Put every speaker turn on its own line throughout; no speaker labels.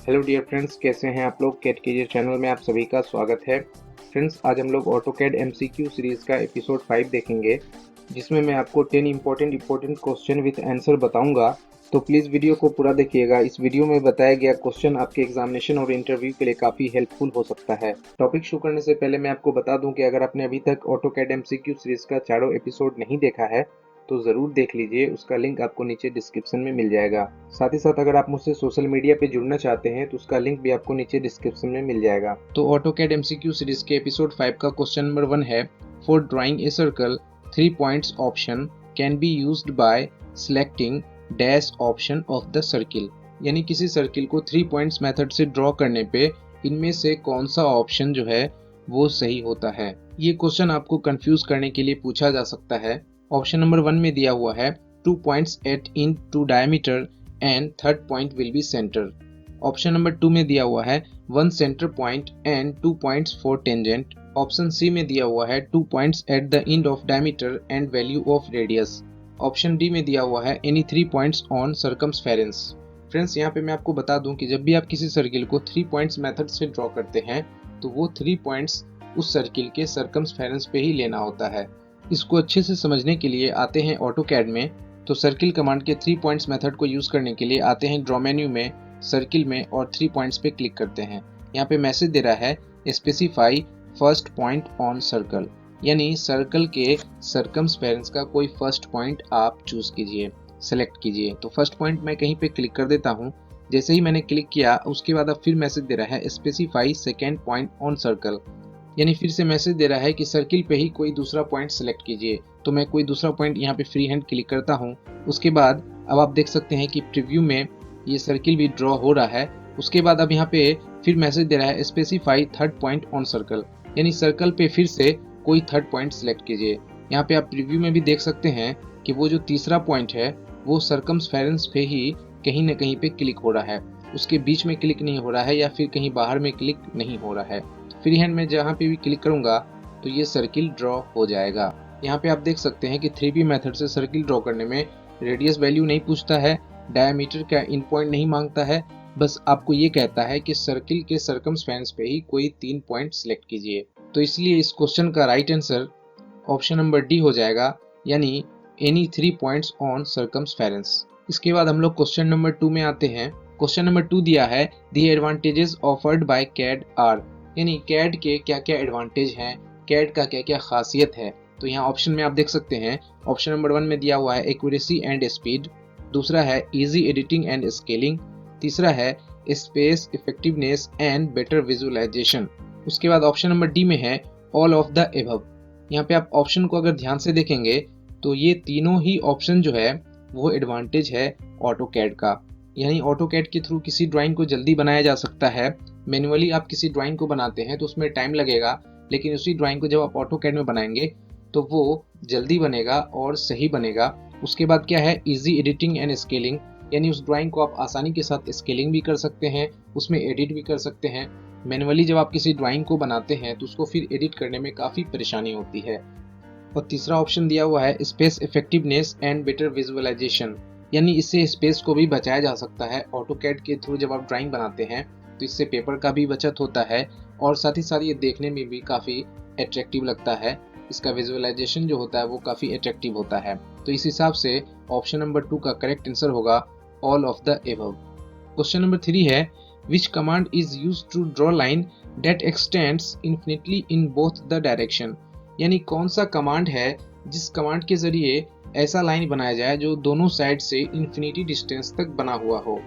Hello dear friends, कैसे हैं आप लोग। कैट कीजिए चैनल में आप सभी का स्वागत है। फ्रेंड्स, आज हम लोग ऑटोकैड एमसीक्यू सीरीज़ का एपिसोड 5 देखेंगे, जिसमें मैं आपको 10 इंपॉर्टेंट क्वेश्चन विद आंसर बताऊंगा। तो प्लीज़ वीडियो को पूरा देखिएगा। इस वीडियो में बताया गया क्वेश्चन आपके एग्जामिनेशन और इंटरव्यू के लिए काफ़ी हेल्पफुल हो सकता है। टॉपिक शुरू करने से पहले मैं आपको बता दूं कि अगर आपने अभी तक ऑटोकैड एमसीक्यू सीरीज़ का चारों एपिसोड नहीं देखा है तो ज़रूर देख लीजिए। उसका लिंक आपको नीचे डिस्क्रिप्शन में मिल जाएगा। साथ ही साथ अगर आप मुझसे सोशल मीडिया पे जुड़ना चाहते हैं तो उसका लिंक भी आपको नीचे डिस्क्रिप्शन में मिल जाएगा। तो ऑटोकैड एमसीक्यू सीरीज के एपिसोड 5 का क्वेश्चन नंबर 1 है, for drawing a circle 3 points option can be used by selecting dash option of the circle. यानी किसी सर्किल को 3 पॉइंट्स मेथड से ड्रॉ करने पे इनमें से कौन सा ऑप्शन जो है वो सही होता है। ये क्वेश्चन आपको कंफ्यूज करने के लिए पूछा जा सकता है। ऑप्शन नंबर 1 में दिया हुआ है 2 points at in to diameter and third point will be center। Option number 2 में दिया हुआ है 1 center point and 2 points for tangent। Option C में दिया हुआ है 2 points at the end of diameter and value of radius। Option D में दिया हुआ है any 3 points on circumference। Friends, यहाँ पे मैं आपको बता दूं कि जब भी आप किसी सर्किल को 3 पॉइंट्स मेथड से ड्रॉ करते हैं तो वो 3 पॉइंट्स उस सर्किल के सर्कमस्फेरेंस पे ही लेना होता है। इसको अच्छे से समझने के लिए आते हैं ऑटोकैड में। तो सर्किल कमांड के 3 पॉइंट्स मेथड को यूज करने के लिए आते हैं ड्रॉ मेन्यू में, सर्किल में और 3 पॉइंट्स पे क्लिक करते हैं। यहाँ पे मैसेज दे रहा है specify first point on circle, यानी सर्कल के सर्कमस्फेरेंस का कोई फर्स्ट पॉइंट आप चूज कीजिए, सेलेक्ट कीजिए। तो फर्स्ट पॉइंट मैं कहीं पे क्लिक कर देता हूँ। जैसे ही मैंने क्लिक किया उसके बाद अब फिर मैसेज दे रहा है specify second point on circle, यानी फिर से मैसेज दे रहा है कि सर्किल पे ही कोई दूसरा पॉइंट सेलेक्ट कीजिए। तो मैं कोई दूसरा पॉइंट यहाँ पे फ्री हैंड क्लिक करता हूँ। उसके बाद अब आप देख सकते हैं कि प्रीव्यू में ये सर्किल भी ड्रॉ हो रहा है। उसके बाद अब यहाँ पे फिर मैसेज दे रहा है specify third point on circle, यानी सर्कल पे फिर से कोई थर्ड पॉइंट सेलेक्ट कीजिए। यहाँ पे आप प्रीव्यू में भी देख सकते हैं कि वो जो तीसरा पॉइंट है वो सर्कमस्फेरेंस पे ही कहीं ना कहीं पे क्लिक हो रहा है, उसके बीच में क्लिक नहीं हो रहा है या फिर कहीं बाहर में क्लिक नहीं हो रहा है। फ्री हैंड में जहाँ पे भी क्लिक करूंगा तो ये सर्किल ड्रॉ हो जाएगा। यहाँ पे आप देख सकते हैं कि 3P मेथड से सर्किल ड्रॉ करने में रेडियस वैल्यू नहीं पूछता है, डायमीटर का इन पॉइंट नहीं मांगता है, बस आपको ये कहता है कि सर्किल के सर्कमस्फेरेंस पे ही कोई 3 पॉइंट सिलेक्ट कीजिए। तो इसलिए इस क्वेश्चन का right answer option number D हो जाएगा, यानी एनी 3 पॉइंट्स ऑन सर्कमस्फेरेंस। इसके बाद हम लोग क्वेश्चन नंबर 2 में आते हैं। क्वेश्चन नंबर 2 दिया है the advantages offered by CAD are, यानी कैड के क्या क्या एडवांटेज हैं, कैड का क्या क्या खासियत है। तो यहाँ ऑप्शन में आप देख सकते हैं ऑप्शन नंबर 1 में दिया हुआ है एक्यूरेसी एंड स्पीड, दूसरा है इजी एडिटिंग एंड स्केलिंग, तीसरा है space effectiveness and better visualisation. उसके बाद ऑप्शन नंबर डी में है ऑल ऑफ द एबव। यहाँ पे आप ऑप्शन को अगर ध्यान से देखेंगे तो ये तीनों ही ऑप्शन जो है वो एडवांटेज है ऑटोकैड का, यानी ऑटोकैड के थ्रू किसी ड्राइंग को जल्दी बनाया जा सकता है। मैन्युअली आप किसी ड्राइंग को बनाते हैं तो उसमें टाइम लगेगा, लेकिन उसी ड्राइंग को जब आप ऑटोकैड में बनाएंगे तो वो जल्दी बनेगा और सही बनेगा। उसके बाद क्या है इजी एडिटिंग एंड स्केलिंग, यानी उस ड्राइंग को आप आसानी के साथ स्केलिंग भी कर सकते हैं, उसमें एडिट भी कर सकते हैं। मैन्युअली जब आप किसी ड्राइंग को बनाते हैं तो उसको फिर एडिट करने में काफ़ी परेशानी होती है। और तीसरा ऑप्शन दिया हुआ है space effectiveness and better visualisation, यानी इससे स्पेस को भी बचाया जा सकता है। ऑटोकैड के थ्रू जब आप ड्राइंग बनाते हैं तो इससे पेपर का भी बचत होता है और साथ ही साथ ये देखने में भी काफ़ी अट्रैक्टिव लगता है। इसका विजुअलाइजेशन जो होता है वो काफ़ी अट्रैक्टिव होता है। तो इस हिसाब से ऑप्शन नंबर 2 का करेक्ट आंसर होगा all of the above. Question number 3 है which command is use to draw line that extends infinitely in both the direction, यानी कौन सा कमांड है जिस कमांड के जरिए ऐसा लाइन बनाया जाए जो दोनों साइड से इन्फिनिटी डिस्टेंस तक बना हुआ हो।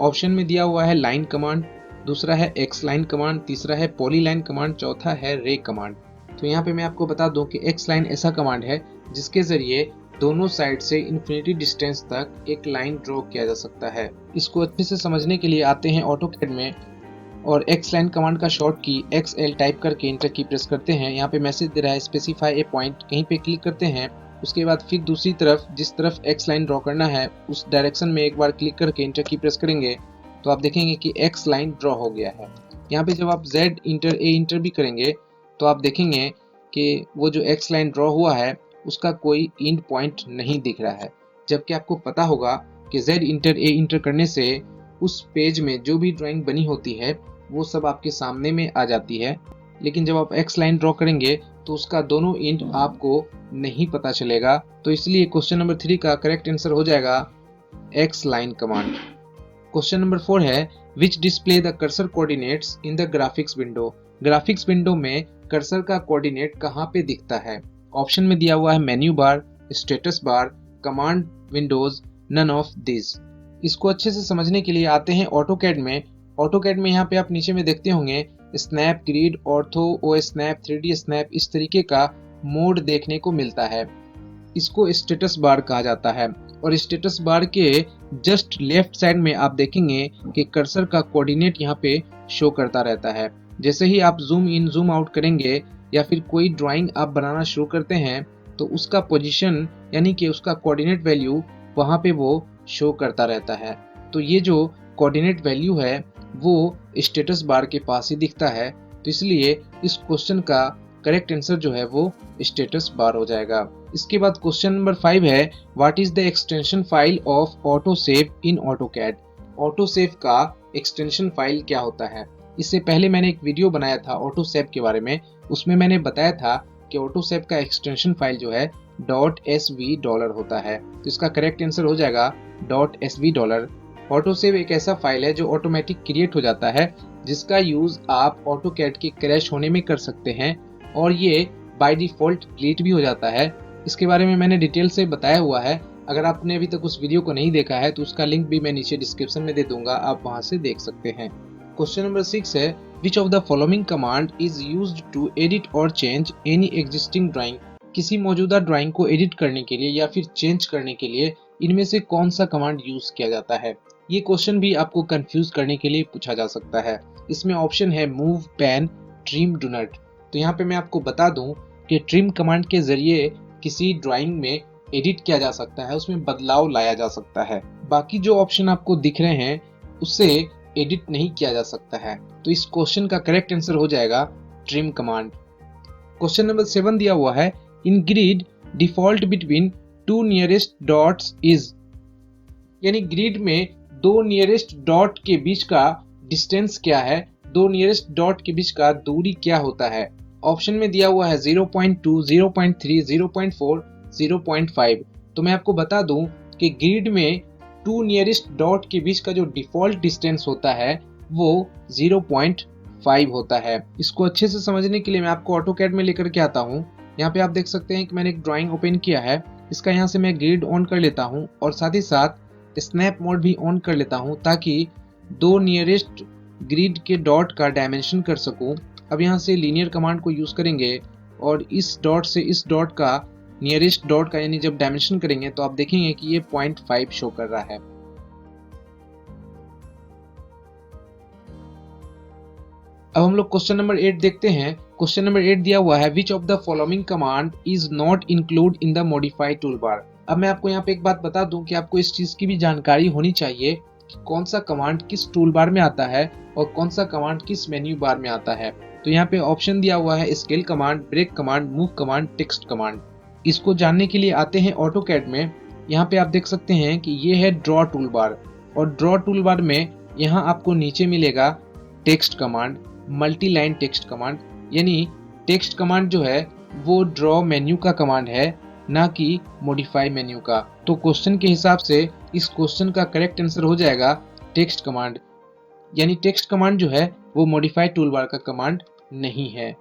ऑप्शन में दिया हुआ है लाइन कमांड, दूसरा है एक्स लाइन कमांड, तीसरा है पॉली लाइन कमांड, चौथा है रे कमांड। तो यहाँ पे मैं आपको बता दूं कि एक्स लाइन ऐसा कमांड है जिसके जरिए दोनों साइड से इन्फिनिटी डिस्टेंस तक एक लाइन ड्रॉ किया जा सकता है। इसको अच्छे से समझने के लिए आते हैं ऑटोकैड में और एक्स लाइन कमांड का शॉर्ट की XL टाइप करके इंटर की प्रेस करते हैं। यहाँ पे मैसेज दे रहा है स्पेसिफाई ए पॉइंट, कहीं पे क्लिक करते हैं। उसके बाद फिर दूसरी तरफ जिस तरफ एक्स लाइन ड्रॉ करना है उस डायरेक्शन में एक बार क्लिक करके इंटर की प्रेस करेंगे तो आप देखेंगे कि एक्स लाइन ड्रॉ हो गया है। यहाँ पे जब आप Z इंटर A इंटर भी करेंगे तो आप देखेंगे कि वो जो एक्स लाइन ड्रॉ हुआ है उसका कोई एंड पॉइंट नहीं दिख रहा है, जबकि आपको पता होगा कि Z इंटर A इंटर करने से उस पेज में जो भी ड्राइंग बनी होती है वो सब आपके सामने में आ जाती है। लेकिन जब आप एक्स लाइन ड्रॉ करेंगे तो उसका दोनों एंड आपको नहीं पता चलेगा। तो इसलिए क्वेश्चन नंबर 3 का करेक्ट आंसर हो जाएगा X line command. Question number 4 है which display the cursor coordinates in the graphics window. Graphics window में कर्सर का कोऑर्डिनेट कहाँ पे दिखता है? ऑप्शन में दिया हुआ है menu bar, status bar, command windows, none of this. इसको अच्छे से समझने के लिए आते हैं ऑटोकैड में। ऑटोकैड में यहाँ पे आप नीचे में देखते होंगे snap, grid, ortho, OS snap, 3D snap, इस तरीके का मोड देखने को मिलता है। इसको स्टेटस बार कहा जाता है और स्टेटस बार के जस्ट लेफ्ट साइड में आप देखेंगे कि कर्सर का कोऑर्डिनेट यहाँ पे शो करता रहता है। जैसे ही आप जूम इन जूम आउट करेंगे या फिर कोई ड्राइंग आप बनाना शुरू करते हैं तो उसका पोजीशन यानी कि उसका कोऑर्डिनेट वैल्यू वहाँ पे वो शो करता रहता है। तो ये जो कोऑर्डिनेट वैल्यू है वो स्टेटस बार के पास ही दिखता है। तो इसलिए इस क्वेश्चन का करेक्ट आंसर जो है वो स्टेटस बार हो जाएगा। इसके बाद क्वेश्चन नंबर 5 है what is the extension file of autosave in AutoCAD. Autosave का एक्सटेंशन फाइल क्या होता है? इससे पहले मैंने एक वीडियो बनाया था ऑटोसेव के बारे में, उसमें मैंने बताया था कि ऑटोसेव का एक्सटेंशन फाइल जो है .svd होता है। तो इसका करेक्ट आंसर हो जाएगा .svd। ऑटोसेव एक ऐसा फाइल है जो ऑटोमेटिक क्रिएट हो जाता है जिसका यूज आप ऑटोकैड के क्रैश होने में कर सकते हैं और ये बाय डिफॉल्ट डिलीट भी हो जाता है। इसके बारे में मैंने डिटेल से बताया हुआ है। अगर आपने अभी तक उस वीडियो को नहीं देखा है तो उसका लिंक भी मैं नीचे डिस्क्रिप्शन में दे दूंगा, आप वहां से देख सकते हैं। क्वेश्चन नंबर 6 है which of the following command is used to edit और चेंज एनी एग्जिस्टिंग ड्राइंग। किसी मौजूदा ड्राइंग को एडिट करने के लिए या फिर चेंज करने के लिए इनमें से कौन सा कमांड यूज किया जाता है? ये क्वेश्चन भी आपको कंफ्यूज करने के लिए पूछा जा सकता है। इसमें ऑप्शन है move, pan, trim, do not. तो यहाँ पे मैं आपको बता दूं कि ट्रिम कमांड के जरिए किसी ड्राइंग में एडिट किया जा सकता है, उसमें बदलाव लाया जा सकता है। बाकी जो ऑप्शन आपको दिख रहे हैं उससे एडिट नहीं किया जा सकता है। तो इस क्वेश्चन का करेक्ट आंसर हो जाएगा ट्रिम कमांड। क्वेश्चन नंबर 7 दिया हुआ है in grid default between two nearest dots is. यानी ग्रिड में दो नियरेस्ट डॉट के बीच का डिस्टेंस क्या है, दो नियरेस्ट डॉट के बीच का दूरी क्या होता है? ऑप्शन में दिया हुआ है 0.2, 0.3, 0.4, 0.5। तो मैं आपको बता दूं कि ग्रिड में टू नियरेस्ट डॉट के बीच का जो डिफॉल्ट डिस्टेंस होता है वो 0.5 होता है। इसको अच्छे से समझने के लिए मैं आपको ऑटोकैड में लेकर के आता हूँ। यहाँ पे आप देख सकते हैं कि मैंने एक ड्राइंग ओपन किया है। इसका यहाँ से मैं ग्रिड ऑन कर लेता हूँ और साथ ही साथ स्नैप मोड भी ऑन कर लेता हूँ ताकि दो नियरेस्ट ग्रिड के डॉट का डायमेंशन कर सकूं। अब यहाँ से लीनियर कमांड को यूज करेंगे और इस डॉट से इस डॉट का नियरेस्ट डॉट का यानी जब डायमेंशन करेंगे तो आप देखेंगे कि ये 0.5 शो कर रहा है। अब हम लोग क्वेश्चन नंबर 8 देखते हैं। क्वेश्चन नंबर 8 दिया हुआ है which of the following command is not include in the modify tool bar. अब मैं आपको यहाँ पे एक बात बता दूं कि आपको इस चीज की भी जानकारी होनी चाहिए कि कौन सा कमांड किस टूल बार में आता है और कौन सा कमांड किस मेन्यू बार में आता है। तो यहाँ पे ऑप्शन दिया हुआ है scale command, break command, move command, text command. इसको जानने के लिए आते हैं ऑटोकैड में। यहाँ पे आप देख सकते हैं कि ये है ड्रॉ टूल बार और ड्रॉ टूल बार में यहाँ आपको नीचे मिलेगा text command, multi line text command. यानी टेक्स्ट कमांड जो है वो ड्रॉ मेन्यू का कमांड है, ना कि मॉडिफाई मेन्यू का। तो क्वेश्चन के हिसाब से इस क्वेश्चन का करेक्ट आंसर हो जाएगा टेक्स्ट कमांड। यानी टेक्स्ट कमांड जो है वो मॉडिफाई टूलबार का कमांड नहीं है।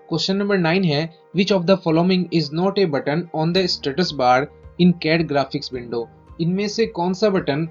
क्वेश्चन नंबर 9 है which of the following is not a button on the status bar in CAD graphics window. इनमें से कौन सा बटन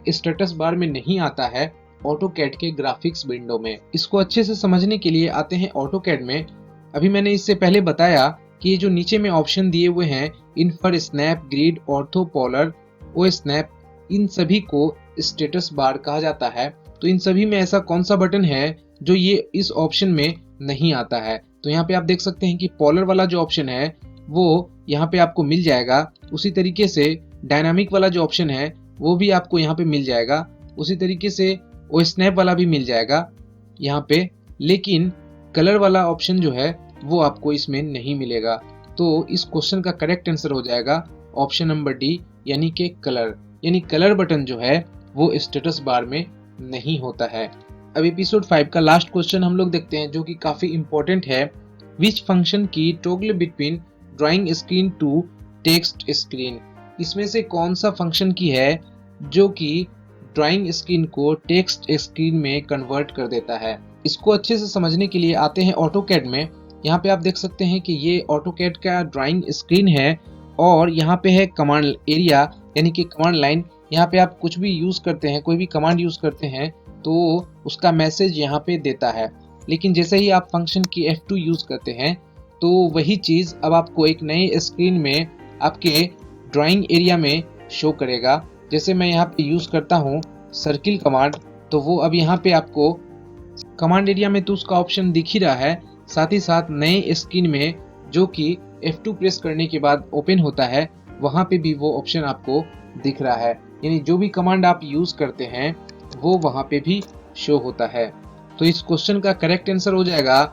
स्टेटस बार में नहीं आता है ऑटोकैड के ग्राफिक्स विंडो में? इसको अच्छे से समझने के लिए आते हैं ऑटोकैड में। अभी मैंने इससे पहले बताया कि ये जो नीचे में ऑप्शन दिए हुए हैं infer, snap, grid, ortho, polar, O snap, इन सभी को स्टेटस बार कहा जाता है। तो इन सभी में ऐसा कौन सा बटन है जो ये इस ऑप्शन में नहीं आता है? तो यहाँ पे आप देख सकते हैं कि पोलर वाला जो ऑप्शन है वो यहाँ पे आपको मिल जाएगा। उसी तरीके से डायनामिक वाला जो ऑप्शन है वो भी आपको यहाँ पे मिल जाएगा। उसी तरीके से ओ स्नैप वाला भी मिल जाएगा यहाँ पे, लेकिन कलर वाला ऑप्शन जो है वो आपको इसमें नहीं मिलेगा। तो इस क्वेश्चन का करेक्ट आंसर हो जाएगा ऑप्शन नंबर डी, यानी कि कलर। यानी कलर बटन जो है वो स्टेटस बार में नहीं होता है। अब एपिसोड 5 का लास्ट क्वेश्चन हम लोग देखते हैं जो कि काफी इंपॉर्टेंट है। Which function key toggle between drawing screen to text screen, इसमें से कौन सा फंक्शन की है जो कि ड्राइंग स्क्रीन को टेक्स्ट स्क्रीन में कन्वर्ट कर देता है। इसको अच्छे से समझने के लिए आते हैं ऑटोकैड में। यहाँ पे आप देख सकते हैं कि ये ऑटोकैड का ड्राइंग स्क्रीन है और यहाँ पे है कमांड एरिया यानी कि कमांड लाइन। यहाँ पे आप कुछ भी यूज करते हैं, कोई भी कमांड यूज करते हैं तो उसका मैसेज यहाँ पे देता है। लेकिन जैसे ही आप फंक्शन की F2 यूज करते हैं तो वही चीज अब आपको एक नए स्क्रीन में आपके ड्राइंग एरिया में शो करेगा। जैसे मैं यहाँ पे यूज करता हूँ सर्किल कमांड, तो वो अब यहाँ पे आपको कमांड एरिया में तो उसका ऑप्शन दिख ही रहा है, साथ ही साथ नए स्क्रीन में जो कि F2 प्रेस करने के बाद ओपन होता है वहां पे भी वो ऑप्शन आपको दिख रहा है। यानी जो भी कमांड आप यूज करते हैं वो वहां पे भी शो होता है। तो इस क्वेश्चन का करेक्ट आंसर हो जाएगा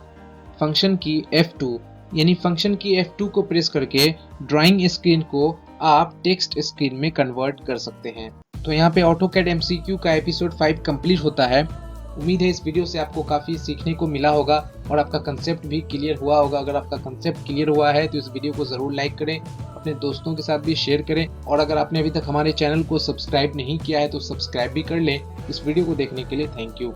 फंक्शन की F2। यानी फंक्शन की F2 को प्रेस करके ड्राइंग स्क्रीन को आप टेक्स्ट स्क्रीन में कन्वर्ट कर सकते हैं। तो यहाँ पे ऑटोकैड MCQ का एपिसोड 5 कंप्लीट होता है। उम्मीद है इस वीडियो से आपको काफ़ी सीखने को मिला होगा और आपका कंसेप्ट भी क्लियर हुआ होगा। अगर आपका कंसेप्ट क्लियर हुआ है तो इस वीडियो को ज़रूर लाइक करें, अपने दोस्तों के साथ भी शेयर करें और अगर आपने अभी तक हमारे चैनल को सब्सक्राइब नहीं किया है तो सब्सक्राइब भी कर लें। इस वीडियो को देखने के लिए थैंक यू।